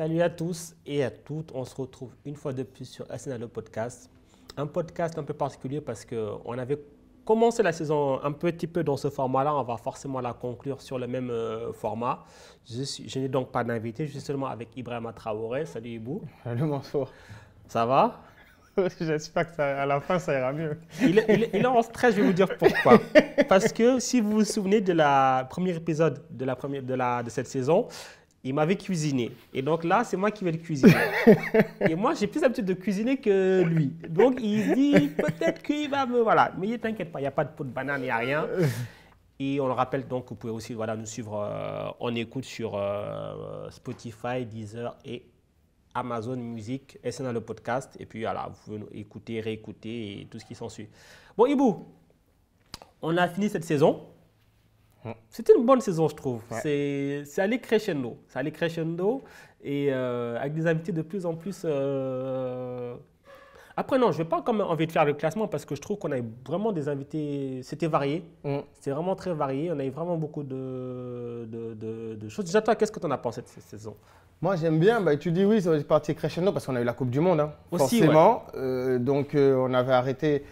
Salut à tous et à toutes. On se retrouve une fois de plus sur Arsenal le podcast. Un podcast un peu particulier parce qu'on avait commencé la saison un petit peu dans ce format-là. On va forcément la conclure sur le même format. Je n'ai donc pas d'invité, je suis seulement avec Ibrahima Traoré. Salut Ibou. Salut Mansour. Ça va? J'espère que à la fin, ça ira mieux. Il est en stress, je vais vous dire pourquoi. Parce que si vous vous souvenez de la premier épisode de cette saison, il m'avait cuisiné. Et donc là, c'est moi qui vais le cuisiner. Et moi, j'ai plus l'habitude de cuisiner que lui. Donc il se dit peut-être qu'il va me... Voilà. Mais t'inquiète pas, il n'y a pas de peau de banane, il n'y a rien. Et on le rappelle donc que vous pouvez aussi nous suivre en écoute sur Spotify, Deezer et Amazon Music, SNA le podcast. Et puis voilà, vous pouvez nous écouter, réécouter et tout ce qui s'ensuit. Bon, Ibou, on a fini cette saison. C'était une bonne saison, je trouve. Ouais. C'est allé crescendo. C'est allé crescendo et avec des invités de plus en plus. Après, non, je ne vais pas quand même envie de faire le classement parce que je trouve qu'on a eu vraiment des invités. C'était varié. C'était vraiment très varié. On a eu vraiment beaucoup de choses. Déjà, toi, qu'est-ce que tu en as pensé de cette saison? Moi, j'aime bien. Bah, tu dis oui, c'est parti crescendo parce qu'on a eu la Coupe du Monde. Hein, aussi, forcément. Ouais. Donc, on avait arrêté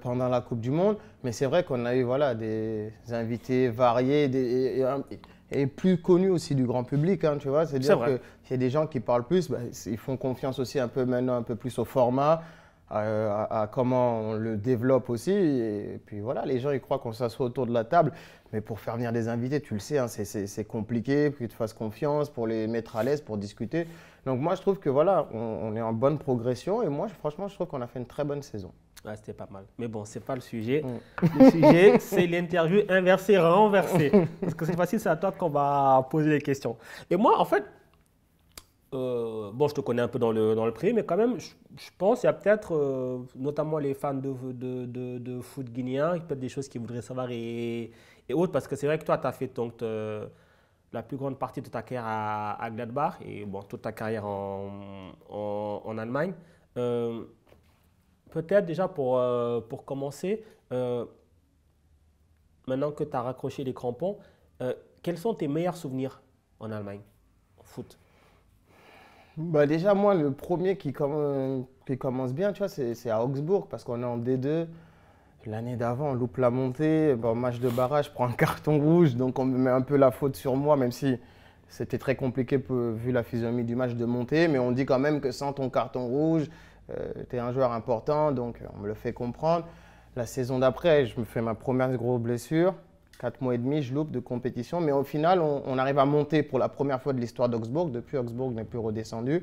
pendant la Coupe du Monde. Mais c'est vrai qu'on a eu des invités variés et plus connus aussi du grand public. Hein, tu vois, c'est-à-dire qu'il y a des gens qui parlent plus. Ils font confiance aussi maintenant un peu plus au format. À comment on le développe aussi. Et puis voilà, les gens ils croient qu'on s'assoit autour de la table. Mais pour faire venir des invités, tu le sais, hein, c'est compliqué, pour qu'ils te fassent confiance, pour les mettre à l'aise, pour discuter. Donc moi, je trouve que voilà, on est en bonne progression. Et moi, franchement, je trouve qu'on a fait une très bonne saison. Ouais, c'était pas mal. Mais bon, ce n'est pas le sujet. Le sujet, c'est l'interview inversée, renversée. Parce que cette fois-ci, c'est à toi qu'on va poser les questions. Et moi, en fait, bon, je te connais un peu dans le privé, mais quand même, je pense qu'il y a peut-être, notamment les fans de foot guinéen, peut-être des choses qu'ils voudraient savoir et autres, parce que c'est vrai que toi, tu as fait donc, la plus grande partie de ta carrière à Gladbach et bon, toute ta carrière en Allemagne. Peut-être déjà pour commencer, maintenant que tu as raccroché les crampons, quels sont tes meilleurs souvenirs en Allemagne, en foot? Bah déjà, moi, le premier qui commence bien, tu vois, c'est à Augsbourg parce qu'on est en D2. L'année d'avant, on loupe la montée. Bon, match de barrage, je prends un carton rouge, donc on me met un peu la faute sur moi, même si c'était très compliqué vu la physionomie du match de montée. Mais on dit quand même que sans ton carton rouge, tu es un joueur important, donc on me le fait comprendre. La saison d'après, je me fais ma première grosse blessure. 4 mois et demi, je loupe de compétition. Mais au final, on arrive à monter pour la première fois de l'histoire d'Augsbourg. Depuis, Augsbourg n'est plus redescendu.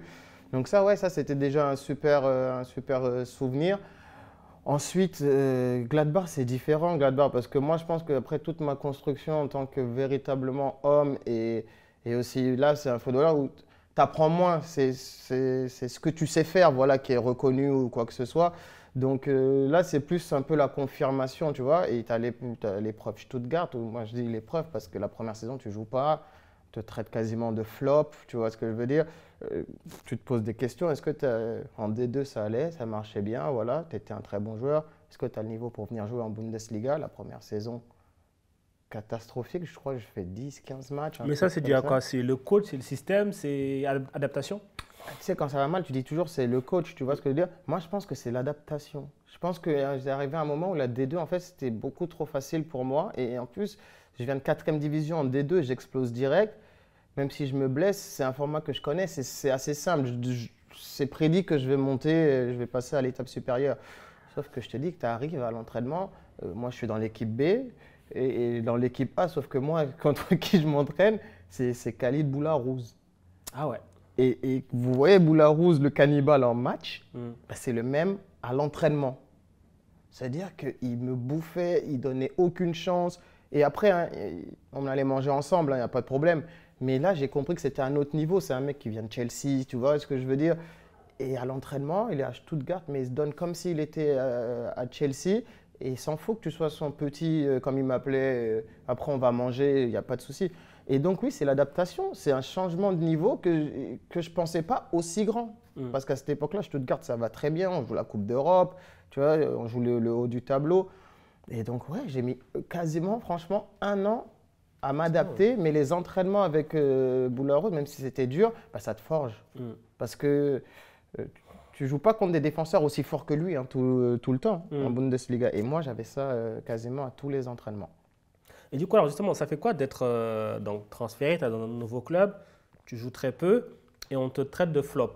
Donc ça, ouais, ça c'était déjà un super souvenir. Ensuite, Gladbach, c'est différent, Gladbach, parce que moi, je pense qu'après toute ma construction en tant que véritablement homme et aussi là, c'est un footballeur où tu apprends moins. C'est ce que tu sais faire, voilà, qui est reconnu ou quoi que ce soit. Donc là, c'est plus un peu la confirmation, tu vois. Et tu as l'épreuve Stuttgart, où moi je dis l'épreuve parce que la première saison, tu ne joues pas, te traite quasiment de flop, tu vois ce que je veux dire. Tu te poses des questions, est-ce que en D2 ça allait, ça marchait bien, voilà, tu étais un très bon joueur. Est-ce que tu as le niveau pour venir jouer en Bundesliga? La première saison, catastrophique, je crois que je fais 10-15 matchs. Mais ça, c'est dû à quoi? C'est le coach, c'est le système, c'est adaptation? Tu sais, quand ça va mal, tu dis toujours c'est le coach, tu vois ce que je veux dire? Moi, je pense que c'est l'adaptation. Je pense que j'ai arrivé à un moment où la D2, en fait, c'était beaucoup trop facile pour moi. Et en plus, je viens de 4e division en D2, j'explose direct. Même si je me blesse, c'est un format que je connais, c'est assez simple. C'est prédit que je vais monter, je vais passer à l'étape supérieure. Sauf que je te dis que tu arrives à l'entraînement, moi je suis dans l'équipe B et dans l'équipe A, sauf que moi, contre qui je m'entraîne, c'est Khalid Boularouz. Ah ouais. Et vous voyez Boularouz, le cannibale en match, c'est le même à l'entraînement. C'est-à-dire qu'il me bouffait, il donnait aucune chance. Et après, hein, on allait manger ensemble, il n'y a pas de problème. Mais là, j'ai compris que c'était un autre niveau. C'est un mec qui vient de Chelsea, tu vois ce que je veux dire? Et à l'entraînement, il est à Stuttgart, mais il se donne comme s'il était à Chelsea. Et il s'en fout que tu sois son petit, comme il m'appelait, après on va manger, il n'y a pas de souci. Et donc oui, c'est l'adaptation. C'est un changement de niveau que je ne pensais pas aussi grand. Parce qu'à cette époque-là, Stuttgart, ça va très bien. On joue la Coupe d'Europe, tu vois, on joue le haut du tableau. Et donc ouais, j'ai mis quasiment, franchement, 1 an à m'adapter, mais les entraînements avec Boulard, même si c'était dur, bah, ça te forge. Parce que tu ne joues pas contre des défenseurs aussi forts que lui hein, tout le temps en Bundesliga. Et moi, j'avais ça quasiment à tous les entraînements. Et du coup, alors justement, ça fait quoi d'être donc transféré, tu es dans un nouveau club, tu joues très peu et on te traite de flop.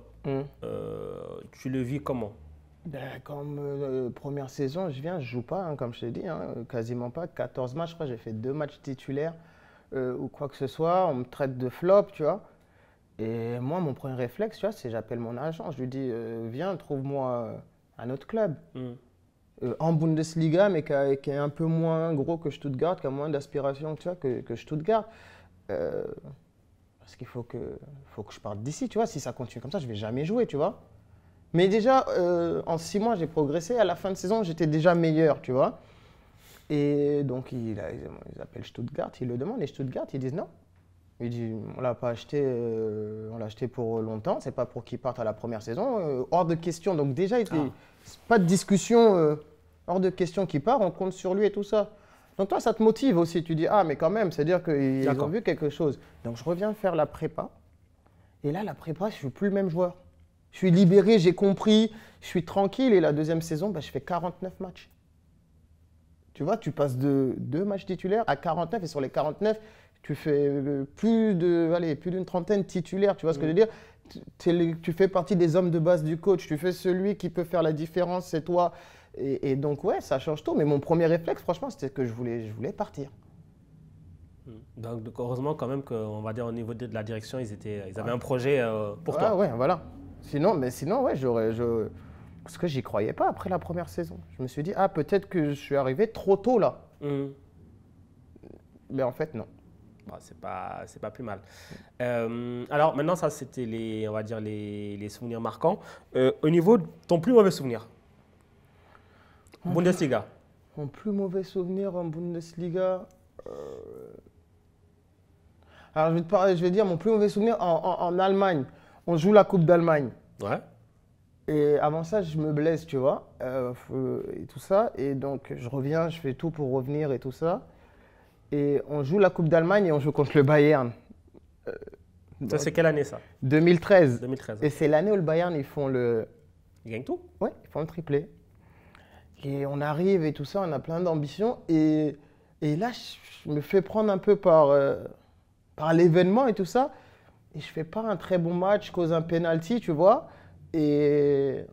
Tu le vis comment? Comme première saison, je joue pas, hein, comme je t'ai dit, hein, quasiment pas. 14 matchs, je crois, j'ai fait 2 matchs titulaires ou quoi que ce soit. On me traite de flop, tu vois. Et moi, mon premier réflexe, tu vois, c'est j'appelle mon agent. Je lui dis, viens, trouve-moi un autre club. En Bundesliga, mais qui est un peu moins gros que Stuttgart, qui a moins d'aspiration tu vois, que Stuttgart. Parce qu'il faut que je parte d'ici, tu vois. Si ça continue comme ça, je vais jamais jouer, tu vois. Mais déjà, en 6 mois, j'ai progressé. À la fin de saison, j'étais déjà meilleur, tu vois. Et donc, ils appellent Stuttgart, ils le demandent. Et Stuttgart, ils disent non. Ils disent, on l'a pas acheté, on l'a acheté pour longtemps. C'est pas pour qu'il parte à la première saison. Hors de question. Donc déjà, pas de discussion. Hors de question qu'il part, on compte sur lui et tout ça. Donc toi, ça te motive aussi. Tu dis, ah, mais quand même, c'est-à-dire qu'ils ont vu quelque chose. Donc je reviens faire la prépa. Et là, la prépa, je ne suis plus le même joueur. Je suis libéré, j'ai compris, je suis tranquille. Et la deuxième saison, bah, je fais 49 matchs. Tu vois, tu passes de 2 matchs titulaires à 49. Et sur les 49, tu fais plus d'une trentaine titulaires. Tu vois ce que je veux dire? Tu fais partie des hommes de base du coach. Tu fais celui qui peut faire la différence, c'est toi. Et donc, ouais, ça change tout. Mais mon premier réflexe, franchement, c'était que je voulais partir. Donc, heureusement quand même qu'on va dire au niveau de la direction, ils avaient un projet pour toi. Ouais, voilà. Sinon, ouais, parce que j'y croyais pas après la première saison. Je me suis dit, ah, peut-être que je suis arrivé trop tôt là. Mais en fait, non. Bon, c'est pas plus mal. Alors maintenant, ça c'était les souvenirs marquants. Au niveau de ton plus mauvais souvenir, Bundesliga. Mon plus mauvais souvenir en Bundesliga. Alors je vais dire mon plus mauvais souvenir en Allemagne. On joue la Coupe d'Allemagne. Ouais. Et avant ça, je me blesse, tu vois, et tout ça. Et donc je reviens, je fais tout pour revenir et tout ça. Et on joue la Coupe d'Allemagne et on joue contre le Bayern. Ça, c'est quelle année ça? 2013. 2013. Et c'est l'année où le Bayern, ils gagnent tout? Oui, ils font le triplé. Et on arrive et tout ça, on a plein d'ambition. Et là, je me fais prendre un peu par l'événement et tout ça. Et je fais pas un très bon match, je cause un penalty, tu vois. Et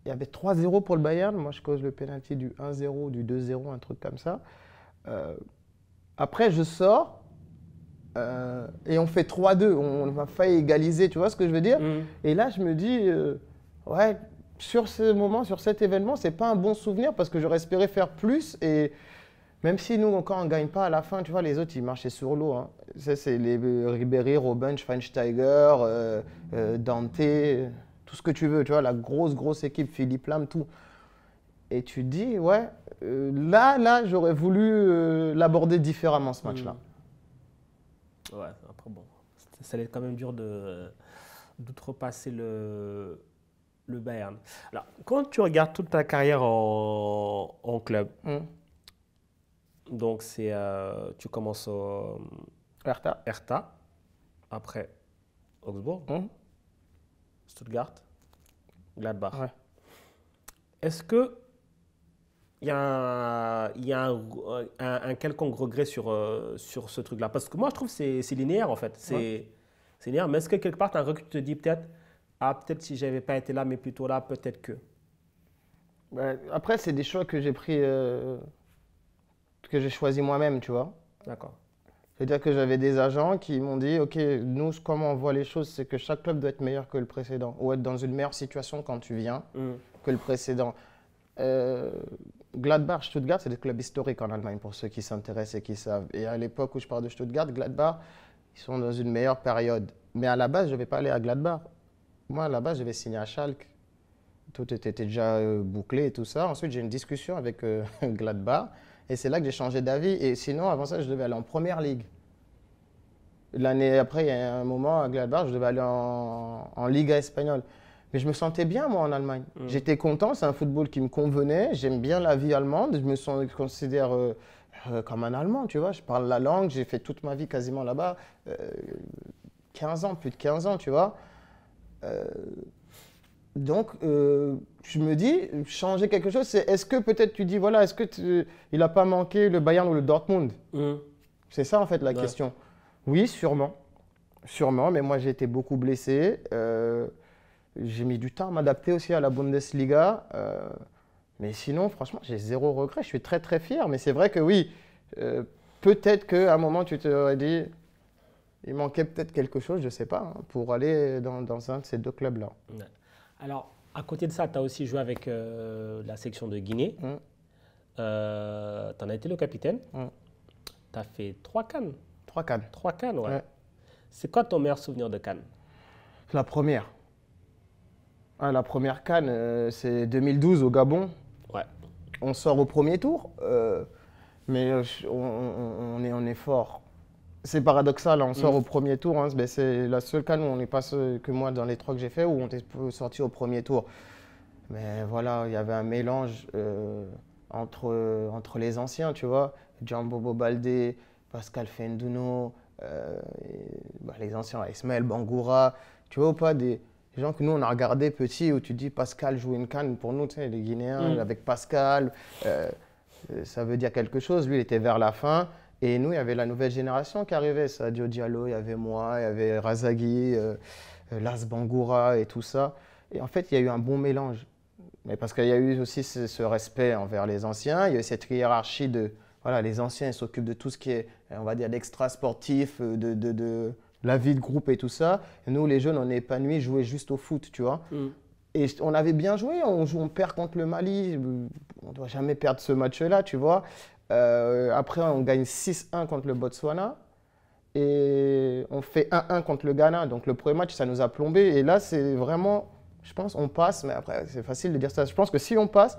il y avait 3-0 pour le Bayern. Moi, je cause le penalty du 1-0, du 2-0, un truc comme ça. Après, je sors et on fait 3-2. On a failli égaliser, tu vois ce que je veux dire? Et là, je me dis, ouais, sur ce moment, sur cet événement, c'est pas un bon souvenir parce que j'aurais espéré faire plus. Et même si nous, quand on ne gagne pas à la fin, tu vois, les autres, ils marchaient sur l'eau. Hein. Ça, c'est les Ribéry, Robben, Schweinsteiger, Dante, tout ce que tu veux, tu vois, la grosse équipe, Philippe Lam, tout. Et tu te dis, ouais, là, j'aurais voulu l'aborder différemment, ce match-là. Ouais, après, bon, ça allait être quand même dur d'outrepasser le Bayern. Alors, quand tu regardes toute ta carrière en club, donc tu commences au Hertha, après Augsbourg, Stuttgart, Gladbach. Ouais. Est-ce que il y a un quelconque regret sur ce truc-là? Parce que moi, je trouve que c'est linéaire, en fait. C'est linéaire. Mais est-ce que quelque part, tu as un regret, tu te dis peut-être, peut-être si je n'avais pas été là, mais plutôt là, peut-être que… Après, c'est des choix que j'ai pris, que j'ai choisi moi-même, tu vois. D'accord. C'est-à-dire que j'avais des agents qui m'ont dit, OK, nous, comment on voit les choses, c'est que chaque club doit être meilleur que le précédent ou être dans une meilleure situation quand tu viens que le précédent. Gladbach, Stuttgart, c'est des clubs historiques en Allemagne pour ceux qui s'intéressent et qui savent. Et à l'époque où je parle de Stuttgart, Gladbach, ils sont dans une meilleure période. Mais à la base, je ne vais pas aller à Gladbach. Moi, à la base, je vais signer à Schalke. Tout était déjà bouclé et tout ça. Ensuite, j'ai une discussion avec Gladbach. Et c'est là que j'ai changé d'avis. Et sinon, avant ça, je devais aller en première ligue. L'année après, il y a un moment à Gladbach, je devais aller en Liga espagnole. Mais je me sentais bien, moi, en Allemagne. J'étais content, c'est un football qui me convenait. J'aime bien la vie allemande. Je me considère Comme un Allemand, tu vois. Je parle la langue, j'ai fait toute ma vie quasiment là-bas. 15 ans, plus de 15 ans, tu vois. Euh, donc, je me dis, changer quelque chose, c'est est-ce que peut-être tu dis, voilà, il n'a pas manqué le Bayern ou le Dortmund? C'est ça, en fait, la question. Oui, sûrement. Sûrement, mais moi, j'ai été beaucoup blessé. J'ai mis du temps à m'adapter aussi à la Bundesliga. Mais sinon, franchement, j'ai zéro regret. Je suis très, très fier. Mais c'est vrai que oui, peut-être qu'à un moment, tu t'aurais dit, il manquait peut-être quelque chose, je ne sais pas, hein, pour aller dans un de ces deux clubs-là. Ouais. Alors, à côté de ça, tu as aussi joué avec la section de Guinée. Tu en as été le capitaine. Tu as fait 3 CAN. 3 CAN. 3 CAN, ouais. C'est quoi ton meilleur souvenir de CAN? La première. La première CAN, c'est 2012 au Gabon. Ouais. On sort au premier tour, mais on est fort. C'est paradoxal, on sort au premier tour. Hein, c'est la seule CAN où on n'est pas que moi dans les 3 que j'ai fait où on est sorti au premier tour. Mais voilà, il y avait un mélange entre les anciens, tu vois. Djambobo Baldé, Pascal Fendouno, les anciens, Ismaël Bangoura. Tu vois ou pas des gens que nous on a regardé petits où tu dis Pascal joue une CAN pour nous, tu sais, les Guinéens avec Pascal. Ça veut dire quelque chose. Lui, il était vers la fin. Et nous, il y avait la nouvelle génération qui arrivait. Sadio Diallo, il y avait moi, il y avait Razagui, Lars Bangoura et tout ça. Et en fait, il y a eu un bon mélange. Mais parce qu'il y a eu aussi ce respect envers les anciens. Il y a eu cette hiérarchie de, voilà, les anciens ils s'occupent de tout ce qui est, on va dire, l'extra sportif, de la vie de groupe et tout ça. Et nous, les jeunes, on est épanouis, jouer juste au foot, tu vois. Et on avait bien joué. On perd contre le Mali. On ne doit jamais perdre ce match-là, tu vois. Après, on gagne 6-1 contre le Botswana et on fait 1-1 contre le Ghana. Donc, le premier match, ça nous a plombé. Et là, c'est vraiment, je pense, on passe. Mais après, c'est facile de dire ça. Je pense que si on passe,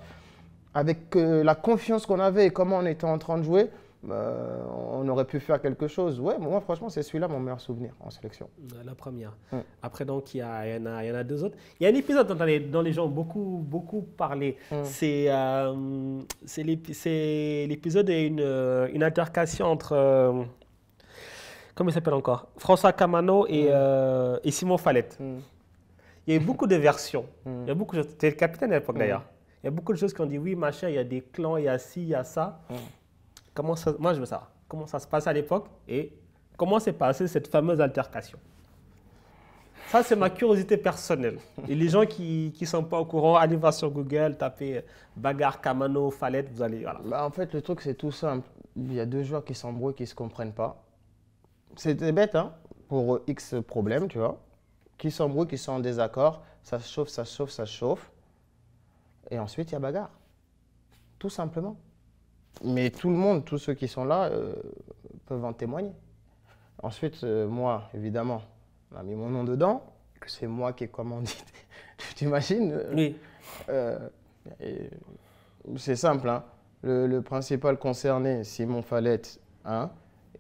avec la confiance qu'on avait et comment on était en train de jouer, on aurait pu faire quelque chose. Ouais, moi, franchement, c'est celui-là mon meilleur souvenir en sélection. La première. Après, donc, il y en a 2 autres. Il y a un épisode dont les gens ont beaucoup parlé. C'est l'épisode et une altercation entre, comment il s'appelle encore, François Kamano et Simon Falette. Il y a eu beaucoup de versions. Il y a beaucoup de choses. Tu es le capitaine à l'époque d'ailleurs. Il y a beaucoup de choses qui ont dit oui, machin, il y a des clans, il y a ci, il y a ça. Moi, je veux savoir comment ça se passe à l'époque et comment s'est passée cette fameuse altercation. Ça, c'est ma curiosité personnelle. Et les gens qui ne sont pas au courant, allez voir sur Google, tapez bagarre, Kamano, Falette, vous allez… Voilà. En fait, le truc, c'est tout simple. Il y a 2 joueurs qui s'embrouillent, qui ne se comprennent pas. C'était bête, hein, pour X problèmes, tu vois. Qui s'embrouillent, qui sont en désaccord. Ça se chauffe, ça se chauffe, ça se chauffe. Et ensuite, il y a bagarre. Tout simplement. Mais tout le monde, tous ceux qui sont là, peuvent en témoigner. Ensuite, moi, évidemment, on a mis mon nom dedans, que c'est moi qui ai commandité. Tu t'imagines? Oui. C'est simple, hein. Le principal concerné, Simon Falette, hein,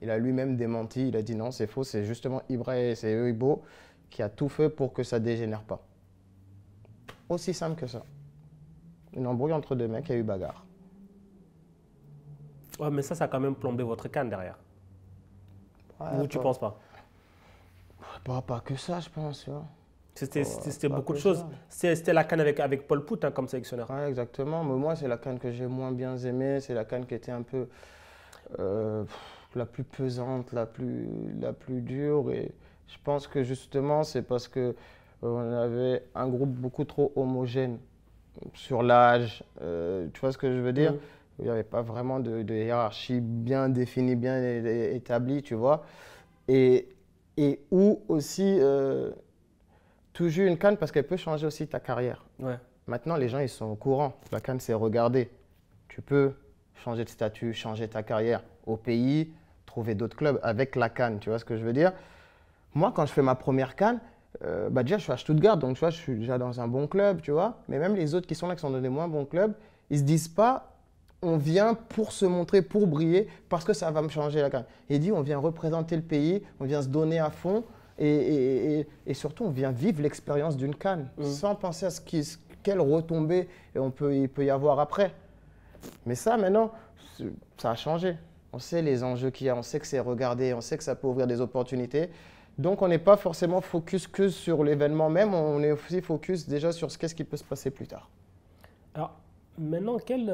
il a lui-même démenti, il a dit non, c'est faux, c'est justement c'est Euibo qui a tout fait pour que ça ne dégénère pas. Aussi simple que ça. Une embrouille entre 2 mecs, il y a eu bagarre. Ouais, mais ça a quand même plombé votre CAN derrière. Ou tu ne penses pas? Pas que ça, je pense. C'était beaucoup de choses. C'était la CAN avec Paul Pout, hein, comme sélectionneur. Ouais, exactement. Mais moi, c'est la CAN que j'ai moins bien aimée. C'est la CAN qui était un peu la plus pesante, la plus dure. Et je pense que justement, c'est parce qu'on avait un groupe beaucoup trop homogène sur l'âge. Tu vois ce que je veux dire? Il n'y avait pas vraiment de hiérarchie bien définie, bien établie, tu vois. Et où aussi, tu joues une CAN parce qu'elle peut changer aussi ta carrière. Ouais. Maintenant, les gens, ils sont au courant. La CAN, c'est regarder. Tu peux changer de statut, changer ta carrière au pays, trouver d'autres clubs avec la CAN. Tu vois ce que je veux dire? Moi, quand je fais ma première CAN, déjà, je suis à Stuttgart, donc tu vois, je suis déjà dans un bon club, tu vois. Mais même les autres qui sont là, qui sont dans des moins bons clubs, ils ne se disent pas on vient pour se montrer, pour briller, parce que ça va me changer la CAN. Il dit on vient représenter le pays, on vient se donner à fond et surtout on vient vivre l'expérience d'une CAN sans penser à quelle retombée il peut y avoir après. Mais ça maintenant, ça a changé. On sait les enjeux qu'il y a, on sait que c'est regardé, on sait que ça peut ouvrir des opportunités. Donc, on n'est pas forcément focus que sur l'événement même, on est aussi focus déjà sur qu'est-ce qui peut se passer plus tard. Alors, maintenant, quel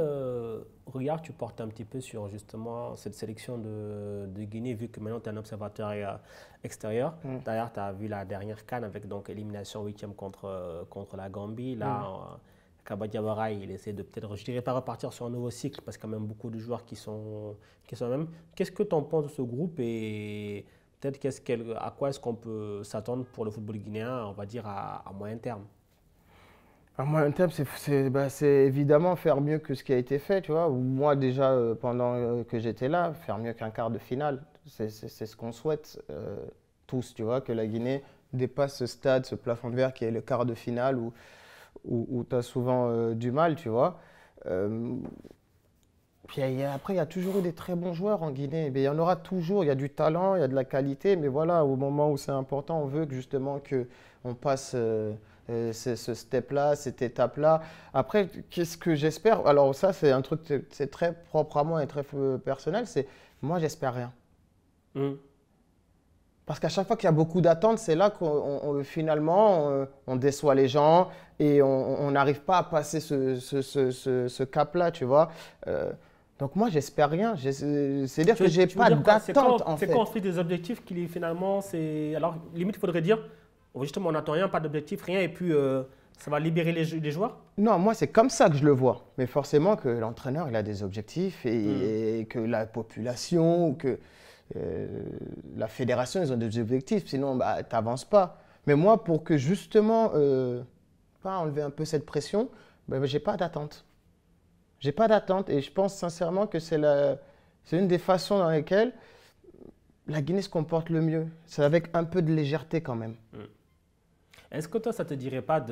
regard tu portes un petit peu sur justement cette sélection de Guinée, vu que maintenant tu es un observateur extérieur. D'ailleurs, tu as vu la dernière CAN avec donc élimination 8e contre la Gambie. Là, Kaba Diawara, il essaie de peut-être, je dirais pas repartir sur un nouveau cycle parce qu'il y a quand même beaucoup de joueurs qui sont même. Qu'est-ce que tu en penses de ce groupe et peut-être à quoi est-ce qu'on peut s'attendre pour le football guinéen, on va dire à moyen terme? À moyen terme, c'est évidemment faire mieux que ce qui a été fait, tu vois. Moi, déjà, pendant que j'étais là, faire mieux qu'un quart de finale. C'est ce qu'on souhaite tous, tu vois, que la Guinée dépasse ce stade, ce plafond de verre qui est le quart de finale où tu as souvent du mal, tu vois. Puis après, il y a toujours eu des très bons joueurs en Guinée. Mais il y en aura toujours, il y a du talent, il y a de la qualité. Mais voilà, au moment où c'est important, on veut que justement qu'on passe ce step-là, cette étape-là. Après, qu'est-ce que j'espère? Alors ça, c'est un truc, c'est très propre à moi et très personnel. C'est moi, j'espère rien. Parce qu'à chaque fois qu'il y a beaucoup d'attentes, c'est là qu'on finalement on déçoit les gens et on n'arrive pas à passer ce cap-là, tu vois. Donc moi, j'espère rien. C'est-à-dire que j'ai pas d'attente en fait. C'est quand on fait des objectifs qui finalement, c'est… Alors limite, il faudrait dire, justement, on n'attend rien, pas d'objectif, rien, et puis ça va libérer les joueurs? Non, moi, c'est comme ça que je le vois. Mais forcément que l'entraîneur, il a des objectifs et que la population ou que… la fédération, ils ont des objectifs, sinon bah, tu n'avances pas. Mais moi, pour que justement, pas enlever un peu cette pression, bah, je n'ai pas d'attente. J'ai pas d'attente et je pense sincèrement que c'est une des façons dans lesquelles la Guinée se comporte le mieux. C'est avec un peu de légèreté quand même. Est-ce que toi, ça ne te dirait pas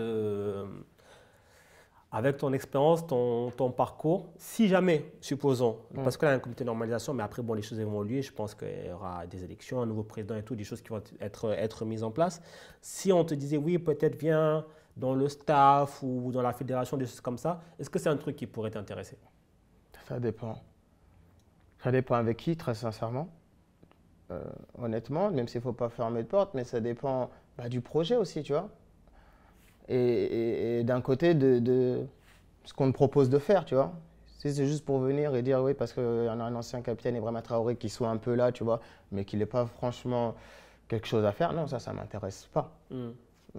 avec ton expérience, ton parcours, si jamais, supposons, parce que là, il y a un comité de normalisation, mais après, bon, les choses vont évoluer, je pense qu'il y aura des élections, un nouveau président et tout, des choses qui vont être mises en place. Si on te disait, oui, peut-être viens dans le staff ou dans la fédération, des choses comme ça, est-ce que c'est un truc qui pourrait t'intéresser? Ça dépend. Ça dépend avec qui, très sincèrement. Honnêtement, même s'il ne faut pas fermer de porte, mais ça dépend du projet aussi, tu vois. Et d'un côté de ce qu'on te propose de faire, tu vois. Si c'est juste pour venir et dire oui, parce qu'il y en a un ancien capitaine, Ibrahima Traoré, qui soit un peu là, tu vois, mais qu'il n'ait pas franchement quelque chose à faire, non, ça ne m'intéresse pas.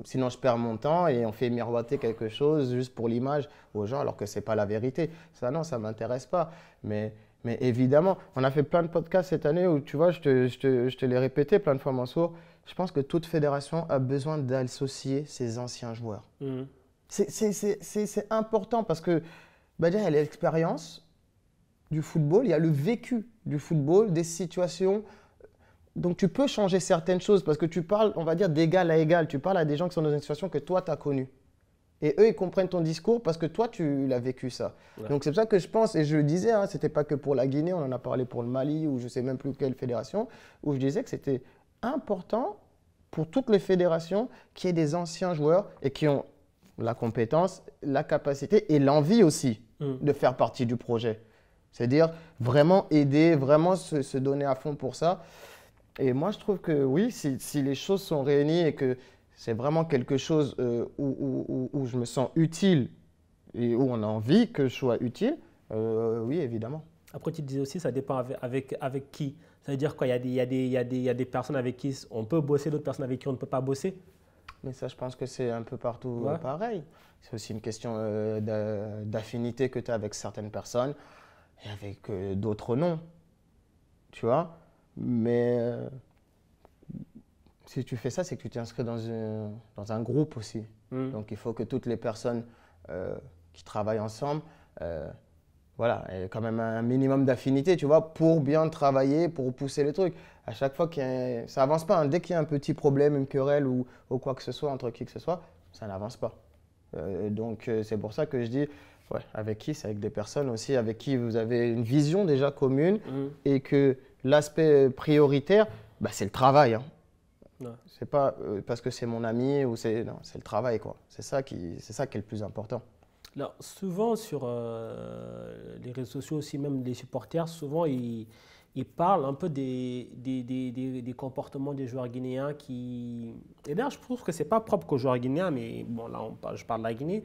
Sinon, je perds mon temps et on fait miroiter quelque chose juste pour l'image aux gens, alors que ce n'est pas la vérité. Ça, non, ça ne m'intéresse pas. Mais évidemment, on a fait plein de podcasts cette année où, tu vois, je te l'ai répété plein de fois, Mansour. Je pense que toute fédération a besoin d'associer ses anciens joueurs. C'est important parce que déjà, il y a l'expérience du football, il y a le vécu du football, des situations. Donc, tu peux changer certaines choses parce que tu parles, on va dire, d'égal à égal. Tu parles à des gens qui sont dans une situation que toi, tu as connue. Et eux, ils comprennent ton discours parce que toi, tu l'as vécu ça. Ouais. Donc, c'est pour ça que je pense, et je le disais, ce n'était pas que pour la Guinée, on en a parlé pour le Mali ou je ne sais même plus quelle fédération, où je disais que c'était important pour toutes les fédérations qu'il y ait des anciens joueurs et qui ont la compétence, la capacité et l'envie aussi de faire partie du projet. C'est-à-dire vraiment aider, vraiment se donner à fond pour ça. Et moi, je trouve que oui, si les choses sont réunies et que c'est vraiment quelque chose où je me sens utile et où on a envie que je sois utile, oui, évidemment. Après, tu te disais aussi, ça dépend avec qui. Ça veut dire quoi? Il y a des personnes avec qui on peut bosser, d'autres personnes avec qui on ne peut pas bosser. Mais ça, je pense que c'est un peu partout pareil. C'est aussi une question d'affinité que tu as avec certaines personnes et avec d'autres non. Tu vois? Mais si tu fais ça, c'est que tu t'es inscrit dans un groupe aussi. Donc, il faut que toutes les personnes qui travaillent ensemble, voilà, aient quand même un minimum d'affinité, tu vois, pour bien travailler, pour pousser le truc. À chaque fois ça n'avance pas. Dès qu'il y a un petit problème, une querelle ou quoi que ce soit, entre qui que ce soit, ça n'avance pas. Donc, c'est pour ça que je dis, ouais, avec qui? C'est avec des personnes aussi avec qui vous avez une vision déjà commune et que l'aspect prioritaire, c'est le travail. C'est pas parce que c'est mon ami ou non, c'est le travail, quoi. C'est ça qui est le plus important. Alors, souvent sur les réseaux sociaux aussi, même les supporters, souvent ils parlent un peu des comportements des joueurs guinéens qui... Et d'ailleurs, je trouve que c'est pas propre qu'aux joueurs guinéens, mais bon, là, je parle de la Guinée,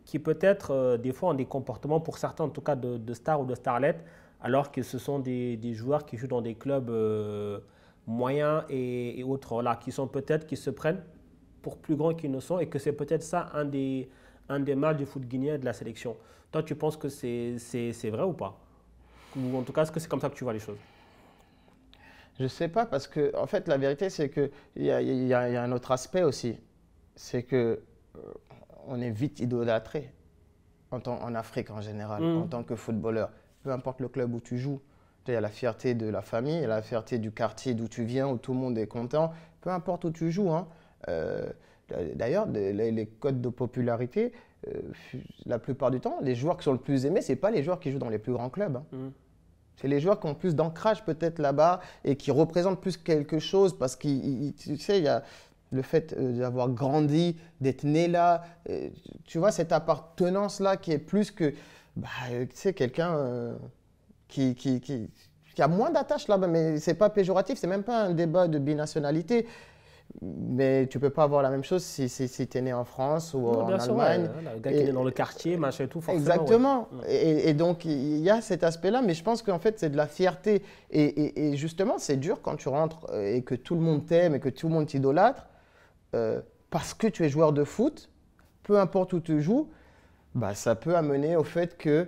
qui peut-être des fois ont des comportements, pour certains en tout cas, de stars ou de starlettes, alors que ce sont des joueurs qui jouent dans des clubs moyens et autres, voilà, qui sont peut-être, qui se prennent pour plus grands qu'ils ne sont, et que c'est peut-être ça un des mal du foot guinéen et de la sélection. Toi, tu penses que c'est vrai ou pas? Ou en tout cas, est-ce que c'est comme ça que tu vois les choses? Je sais pas parce que, en fait, la vérité, c'est qu'il y a un autre aspect aussi. C'est que on est vite idolâtré en Afrique en général, en Mm. tant que footballeur. Peu importe le club où tu joues, il y a la fierté de la famille, il y a la fierté du quartier d'où tu viens, où tout le monde est content. Peu importe où tu joues, hein. Euh, D'ailleurs, les codes de popularité, euh, la plupart du temps, les joueurs qui sont le plus aimés, ce n'est pas les joueurs qui jouent dans les plus grands clubs, hein. Mm. C'est les joueurs qui ont plus d'ancrage peut-être là-bas et qui représentent plus quelque chose parce que tu sais, il y a le fait d'avoir grandi, d'être né là, tu vois, cette appartenance-là qui est plus que, bah, tu sais, quelqu'un qui a moins d'attaches là-bas, mais c'est pas péjoratif, c'est même pas un débat de binationalité, mais tu peux pas avoir la même chose si tu es né en France ou Non, en bien sûr, ouais. Allemagne. Voilà, le gars qui est Et, né dans le quartier, machin et tout, forcément, ouais. Exactement. Mm. Et donc, il y a cet aspect-là, mais je pense qu'en fait, c'est de la fierté. Et justement, c'est dur quand tu rentres et que tout le monde t'aime et que tout le monde t'idolâtre, parce que tu es joueur de foot, peu importe où tu joues, bah, ça peut amener au fait que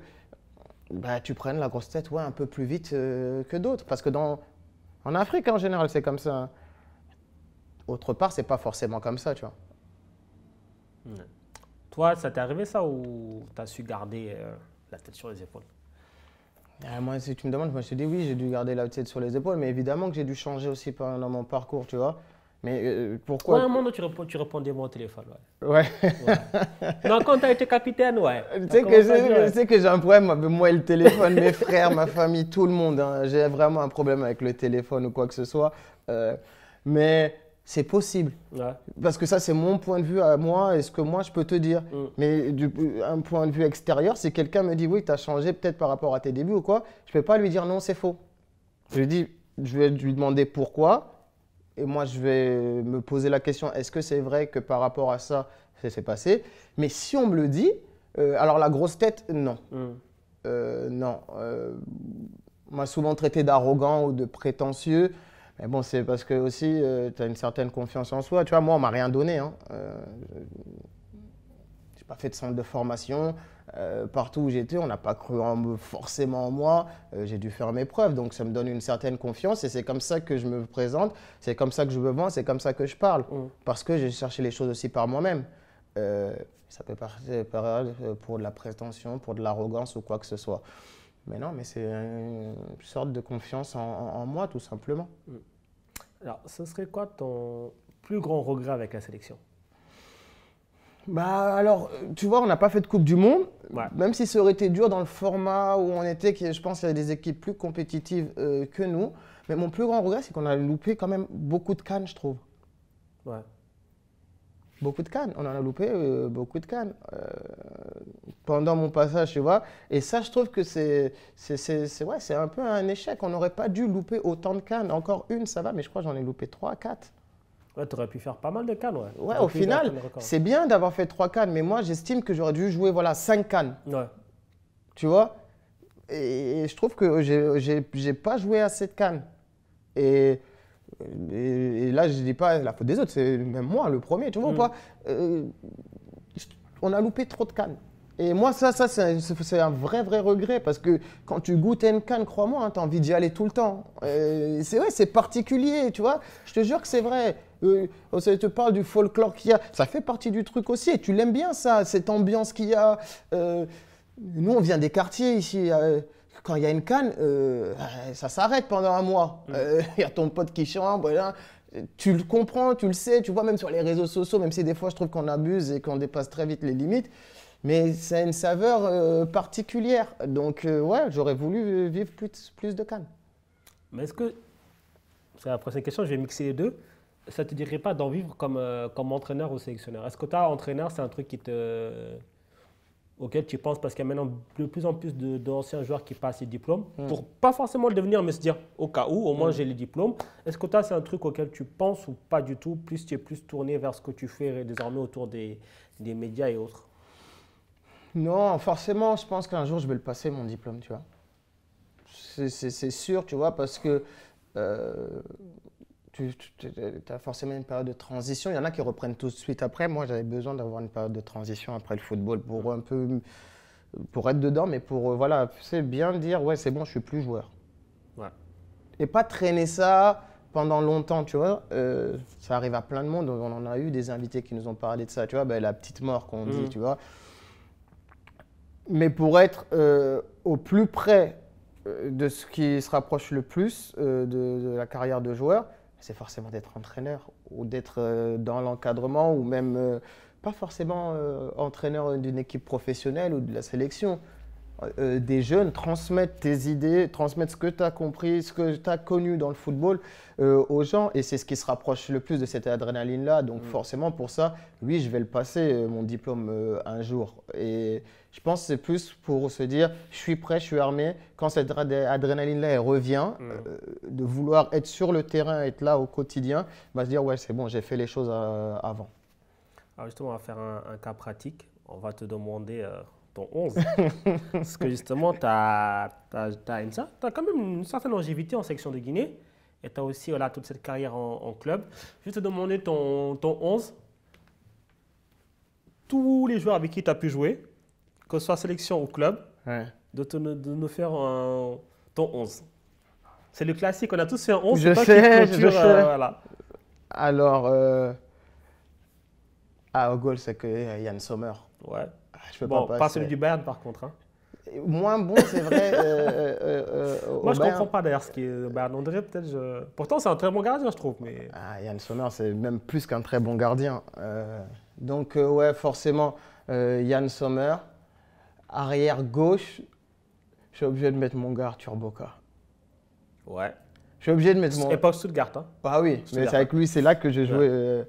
bah, tu prennes la grosse tête ouais, un peu plus vite que d'autres. Parce que en Afrique, en général, c'est comme ça, hein. Autre part, c'est pas forcément comme ça, tu vois. Ouais. Toi, ça t'est arrivé ça ou t'as su garder la tête sur les épaules? Moi, si tu me demandes, moi je te dis oui, j'ai dû garder la tête sur les épaules, mais évidemment que j'ai dû changer aussi dans mon parcours, tu vois. Mais Ouais, pourquoi à un moment, tu répondais moi au téléphone, ouais. Ouais. Ouais. Non, quand t'as été capitaine, ouais. Tu T'as sais que commencé à dire, ouais. j'ai un problème avec moi et le téléphone, mes frères, ma famille, tout le monde, hein. J'ai vraiment un problème avec le téléphone ou quoi que ce soit. Euh, mais c'est possible. Ouais. Parce que ça, c'est mon point de vue à moi et ce que moi, je peux te dire. Mm. Mais un point de vue extérieur, si quelqu'un me dit oui, tu as changé peut-être par rapport à tes débuts ou quoi, je ne peux pas lui dire non, c'est faux. Je lui dis, je vais lui demander pourquoi. Et moi, je vais me poser la question, est-ce que c'est vrai que par rapport à ça, ça s'est passé? Mais si on me le dit, alors la grosse tête, non. Mm. Non. On m'a souvent traité d'arrogant ou de prétentieux. Mais bon, c'est parce que aussi, tu as une certaine confiance en soi. Tu vois, moi, on m'a rien donné, hein. J'ai pas fait de centre de formation. Partout où j'étais, on n'a pas cru forcément en moi. J'ai dû faire mes preuves. Donc, ça me donne une certaine confiance et c'est comme ça que je me présente. C'est comme ça que je me vends. C'est comme ça que je parle. Mm. Parce que j'ai cherché les choses aussi par moi-même. Ça peut passer pour de la prétention, pour de l'arrogance ou quoi que ce soit. Mais non, mais c'est une sorte de confiance en moi, tout simplement. Alors, ce serait quoi ton plus grand regret avec la sélection? Bah alors, tu vois, on n'a pas fait de Coupe du Monde, Ouais. même si ça aurait été dur dans le format où on était, je pense qu'il y avait des équipes plus compétitives que nous. Mais mon plus grand regret, c'est qu'on a loupé quand même beaucoup de CAN, je trouve. Ouais. Beaucoup de CAN, on en a loupé beaucoup de CAN pendant mon passage, tu vois. Et ça, je trouve que ouais, c'est un peu un échec. On n'aurait pas dû louper autant de CAN. Encore une, ça va, mais je crois que j'en ai loupé 3, 4. Ouais, t'aurais pu faire pas mal de cannes, ouais. Ouais, T'aurais au pu final, atteindre le record. c'est bien d'avoir fait 3 CAN, mais moi, j'estime que j'aurais dû jouer voilà, 5 CAN, Ouais. tu vois. Et je trouve que j'ai pas joué assez de CAN. Et, et là, je dis pas la faute des autres, c'est même moi le premier, tu vois ou pas. On a loupé trop de CAN. Et moi, ça c'est un vrai regret parce que quand tu goûtes à une canne, crois-moi, tu as envie d'y aller tout le temps. C'est vrai, c'est particulier, tu vois. Je te jure que c'est vrai. Ça te parle du folklore qu'il y a. Ça fait partie du truc aussi. Et tu l'aimes bien, ça, cette ambiance qu'il y a. Nous, on vient des quartiers ici. Quand il y a une canne, ça s'arrête pendant un mois. Il y a ton pote qui chante, voilà. Tu le comprends, tu le sais, tu vois, même sur les réseaux sociaux, même si des fois je trouve qu'on abuse et qu'on dépasse très vite les limites. Mais ça a une saveur particulière. Donc, ouais, j'aurais voulu vivre plus de Cannes. Mais est-ce que, c'est la prochaine question, je vais mixer les deux. Ça ne te dirait pas d'en vivre comme entraîneur ou sélectionneur? Est-ce que toi, entraîneur, c'est un truc auquel tu penses parce qu'il y a maintenant de plus en plus d'anciens joueurs qui passent les diplômes pour pas forcément le devenir, mais se dire au cas où, au moins j'ai les diplômes. Est-ce que toi, c'est un truc auquel tu penses ou pas du tout? Plus tu es plus tourné vers ce que tu fais désormais autour des médias et autres? Non, forcément, je pense qu'un jour, je vais le passer, mon diplôme, tu vois. C'est sûr, tu vois, parce que tu as forcément une période de transition. Il y en a qui reprennent tout de suite après. Moi, j'avais besoin d'avoir une période de transition après le football pour un peu, pour être dedans, mais pour, voilà, c'est bien dire, ouais, c'est bon, je suis plus joueur. Ouais. Et pas traîner ça pendant longtemps, tu vois. Ça arrive à plein de monde. On en a eu des invités qui nous ont parlé de ça, tu vois, ben, la petite mort qu'on dit, tu vois. Mais pour être au plus près de ce qui se rapproche le plus de la carrière de joueur, c'est forcément d'être entraîneur ou d'être dans l'encadrement ou même pas forcément entraîneur d'une équipe professionnelle ou de la sélection. Des jeunes, transmettre tes idées, transmettre ce que tu as compris, ce que tu as connu dans le football aux gens. Et c'est ce qui se rapproche le plus de cette adrénaline-là. Donc forcément, pour ça, oui, je vais le passer, mon diplôme, un jour. Et je pense que c'est plus pour se dire, je suis prêt, je suis armé. Quand cette adrénaline-là, elle revient, de vouloir être sur le terrain, être là au quotidien, se dire, ouais, c'est bon, j'ai fait les choses avant. Alors justement, on va faire un cas pratique. On va te demander ton 11. Parce que justement, tu as quand même une certaine longévité en section de Guinée. Et tu as aussi voilà, toute cette carrière en club. Je vais te demander ton 11. Tous les joueurs avec qui tu as pu jouer, que ce soit sélection ou club, de nous faire ton 11. C'est le classique, on a tous fait un 11. Je sais. Voilà. Alors, au goal, c'est que Yann Sommer. Ouais. Je peux Bon, pas pas celui du Bayern par contre. Hein. Moins bon, c'est vrai. Moi, je ne comprends pas d'ailleurs ce qui est Bayern. On dirait peut-être. Pourtant, c'est un très bon gardien, je trouve. Mais... Yann Sommer, c'est même plus qu'un très bon gardien. Donc, ouais, forcément, Yann Sommer. Arrière gauche, je suis obligé de mettre mon gars Arthur Boca. Ouais. Je suis obligé de mettre mon. Époque Stuttgart. Hein. Ah oui, mais c'est avec lui, c'est là que j'ai joué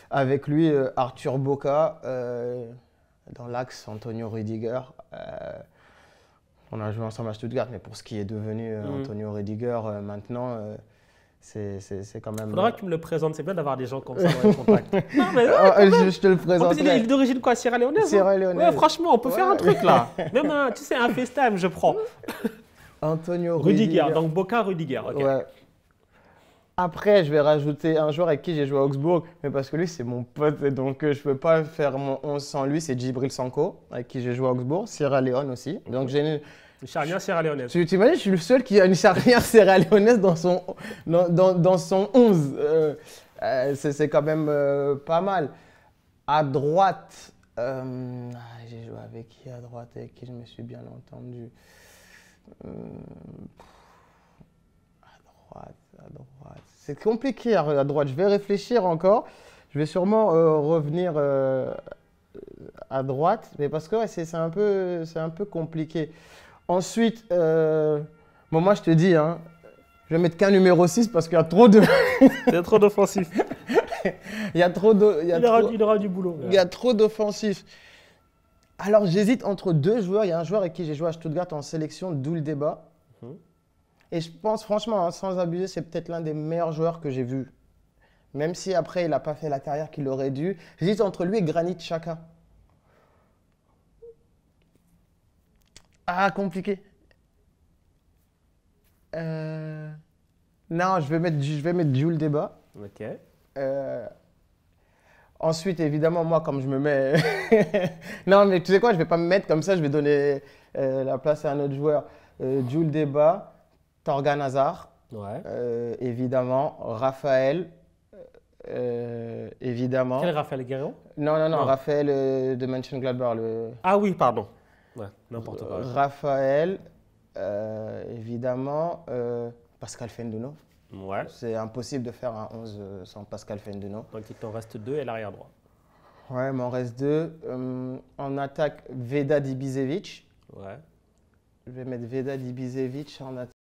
avec lui, Arthur Boca. Dans l'axe, Antonio Rüdiger. On a joué ensemble à Stuttgart, mais pour ce qui est devenu Antonio Rüdiger maintenant, c'est quand même. Il faudra que tu me le présentes, c'est bien d'avoir des gens comme ça dans les contacts. Non, mais je te le présente. En plus, il est d'origine quoi, Sierra Leonaise? Sierra Leonaise. Ouais, franchement, on peut faire un truc là. Même tu sais, un FaceTime, je prends. Antonio Rüdiger, donc Boca Rüdiger. Okay. Ouais. Après, je vais rajouter un joueur avec qui j'ai joué à Augsbourg, mais parce que lui, c'est mon pote, donc je ne peux pas faire mon 11 sans lui. C'est Djibril Sanko, avec qui j'ai joué à Augsbourg, Sierra Leone aussi. Donc j'ai une charnière Sierra Leonaise. Tu imagines, je suis le seul qui a une charnière Sierra Leonaise dans son 11. C'est quand même pas mal. À droite, j'ai joué avec qui à droite, avec qui je me suis bien entendu. À droite. C'est compliqué à droite. Je vais réfléchir encore. Je vais sûrement revenir à droite, mais parce que ouais, c'est un peu compliqué. Ensuite, moi je te dis, hein, je vais mettre qu'un numéro 6 parce qu'il y a trop de. Il y a trop d'offensifs. Il y a trop de. Il aura du boulot. Il y a trop d'offensifs. Alors j'hésite entre deux joueurs. Il y a un joueur avec qui j'ai joué à Stuttgart en sélection, d'où le débat. Et je pense franchement, hein, sans abuser, c'est peut-être l'un des meilleurs joueurs que j'ai vu. Même si après, il n'a pas fait la carrière qu'il aurait dû. J'hésite entre lui et Granit Xhaka. Compliqué. Non, je vais mettre Jules Débat. Ok. Ensuite, évidemment, moi, comme je me mets… Non, mais tu sais quoi, je ne vais pas me mettre comme ça, je vais donner la place à un autre joueur. Jules Débat. Torgan Hazard, évidemment, Raphaël, évidemment. Quel Raphaël Guerrero? Non, Raphaël de Mönchengladbach. Ah oui, pardon. Ouais, n'importe quoi. Raphaël, évidemment, Pascal Fenduno. Ouais. C'est impossible de faire un 11 sans Pascal Fenduno. Donc il t'en reste 2 et l'arrière droit. Ouais, il m'en reste 2. En attaque, Vedad Ibišević. Ouais. Je vais mettre Vedad Ibišević en attaque.